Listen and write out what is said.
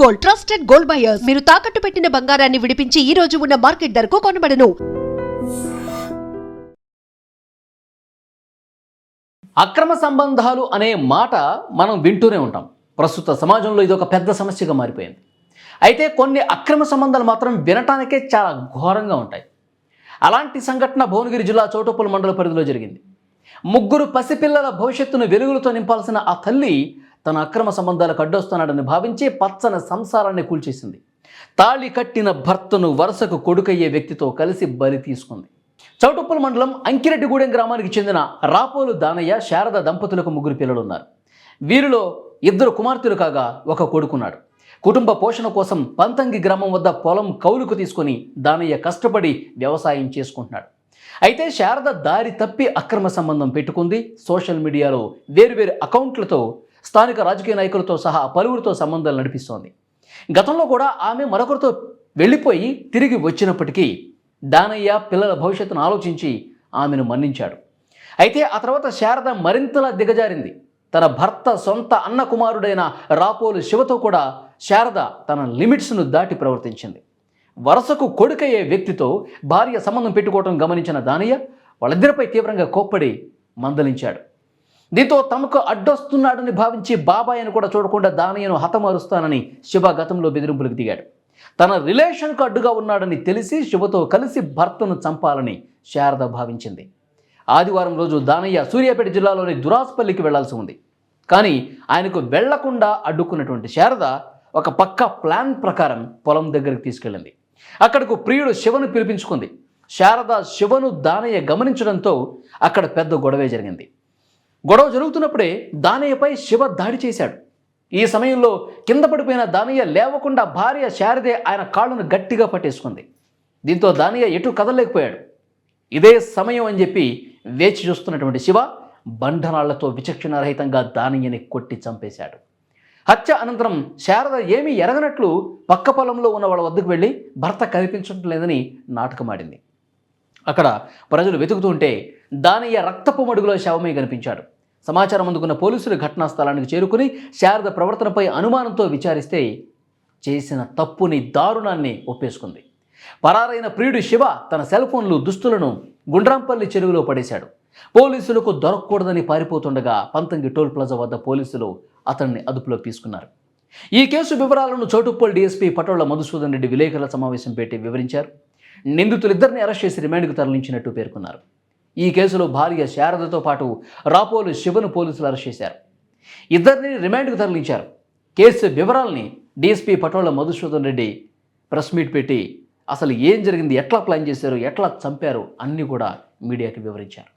Gold, trusted gold buyers. మీరు తాకట్టు పెట్టిన బంగారాన్ని విడిపించి ఈ రోజు ఉన్న మార్కెట్ ధరకు కొనబడను. అక్రమ సంబంధాలు అనే మాట మనం వింటూనే ఉంటాం. ప్రస్తుత సమాజంలో ఇది ఒక పెద్ద సమస్యగా మారిపోయింది. అయితే కొన్ని అక్రమ సంబంధాలు మాత్రం వినటానికే చాలా ఘోరంగా ఉంటాయి. అలాంటి సంఘటన భువనగిరి జిల్లా చౌటుప్పల్ మండల పరిధిలో జరిగింది. ముగ్గురు పసిపిల్లల భవిష్యత్తును వెలుగులతో నింపాల్సిన ఆ తల్లి తన అక్రమ సంబంధాలకు అడ్డొస్తున్నాడని భావించి పచ్చని సంసారాన్ని కూల్చేసింది. తాళి కట్టిన భర్తను వరుసకు కొడుకయ్యే వ్యక్తితో కలిసి బలి తీసుకుంది. చౌటుప్పల్ మండలం అంకిరెడ్డిగూడెం గ్రామానికి చెందిన రాపోలు దానయ్య, శారద దంపతులకు ముగ్గురు పిల్లలున్నారు. వీరిలో 2 కుమార్తెలు కాగా ఒక కొడుకున్నాడు. కుటుంబ పోషణ కోసం పంతంగి గ్రామం వద్ద పొలం కౌలుకు తీసుకొని దానయ్య కష్టపడి వ్యవసాయం చేసుకుంటున్నాడు. అయితే శారద దారి తప్పి అక్రమ సంబంధం పెట్టుకుంది. సోషల్ మీడియాలో వేరువేరు అకౌంట్లతో స్థానిక రాజకీయ నాయకులతో సహా పలువురితో సంబంధాలు నడిపిస్తోంది. గతంలో కూడా ఆమె మరొకరితో వెళ్ళిపోయి తిరిగి వచ్చినప్పటికీ దానయ్య పిల్లల భవిష్యత్తును ఆలోచించి ఆమెను మన్నించాడు. అయితే ఆ తర్వాత శారద మరింతలా దిగజారింది. తన భర్త సొంత అన్న కుమారుడైన రాపోలు శివతో కూడా శారద తన లిమిట్స్ను దాటి ప్రవర్తించింది. వరుసకు కొడుకయ్యే వ్యక్తితో భార్య సంబంధం పెట్టుకోవడం గమనించిన దానయ్య వాళ్ళిద్దరిపై తీవ్రంగా కోప్పడి మందలించాడు. దీంతో తమకు అడ్డొస్తున్నాడని భావించి బాబాయ్ అని కూడా చూడకుండా దానయ్యను హతమారుస్తానని శివ గతంలో బెదిరింపులకు దిగాడు. తన రిలేషన్కు అడ్డుగా ఉన్నాడని తెలిసి శివతో కలిసి భర్తను చంపాలని శారద భావించింది. ఆదివారం రోజు దానయ్య సూర్యాపేట జిల్లాలోని దురాస్పల్లికి వెళ్లాల్సి ఉంది. కానీ ఆయనకు వెళ్లకుండా అడ్డుకున్నటువంటి శారద ఒక పక్కా ప్లాన్ ప్రకారం పొలం దగ్గరికి తీసుకెళ్ళింది. అక్కడకు ప్రియుడు శివను పిలిపించుకుంది. శారద శివను దానయ్య గమనించడంతో అక్కడ పెద్ద గొడవే జరిగింది. గొడవ జరుగుతున్నప్పుడే దానయ్యపై శివ దాడి చేశాడు. ఈ సమయంలో కింద పడిపోయిన దానయ్య లేవకుండా భార్య శారదే ఆయన కాళ్ళను గట్టిగా పట్టేసుకుంది. దీంతో దానయ్య ఎటు కదలలేకపోయాడు. ఇదే సమయం అని చెప్పి వేచి చూస్తున్నటువంటి శివ బండరాళ్లతో విచక్షణారహితంగా దానయ్యని కొట్టి చంపేశాడు. హత్య అనంతరం శారద ఏమీ ఎరగనట్లు పక్క పొలంలో ఉన్న వాళ్ళ వద్దకు వెళ్ళి భర్త కనిపించడం లేదని నాటకమాడింది. అక్కడ ప్రజలు వెతుకుతుంటే దానయ్య రక్తపు మడుగులో శవమే కనిపించాడు. సమాచారం అందుకున్న పోలీసులు ఘటనా స్థలానికి చేరుకుని శారద ప్రవర్తనపై అనుమానంతో విచారిస్తే చేసిన తప్పుని, దారుణాన్ని ఒప్పేసుకుంది. పరారైన ప్రియుడు శివ తన సెల్ ఫోన్లు, దుస్తులను గుండ్రాంపల్లి చెరువులో పడేశాడు. పోలీసులకు దొరకకూడదని పారిపోతుండగా పంతంగి టోల్ ప్లాజా వద్ద పోలీసులు అతన్ని అదుపులోకి తీసుకున్నారు. ఈ కేసు వివరాలను చౌటుప్పల్ డీఎస్పీ పటోళ్ల మధుసూదన్ రెడ్డి విలేకరుల సమావేశం పెట్టి వివరించారు. నిందితులిద్దరిని అరెస్ట్ చేసి రిమాండ్కు తరలించినట్టు పేర్కొన్నారు. ఈ కేసులో భార్య శారదతో పాటు రాపోలు శివను పోలీసులు అరెస్ట్ చేశారు. ఇద్దరిని రిమాండ్కు తరలించారు. కేసు వివరాలని DSP Patolla Madhusudan Reddy press meet పెట్టి అసలు ఏం జరిగింది, ఎట్లా ప్లాన్ చేశారు, ఎట్లా చంపారు అన్నీ కూడా మీడియాకి వివరించారు.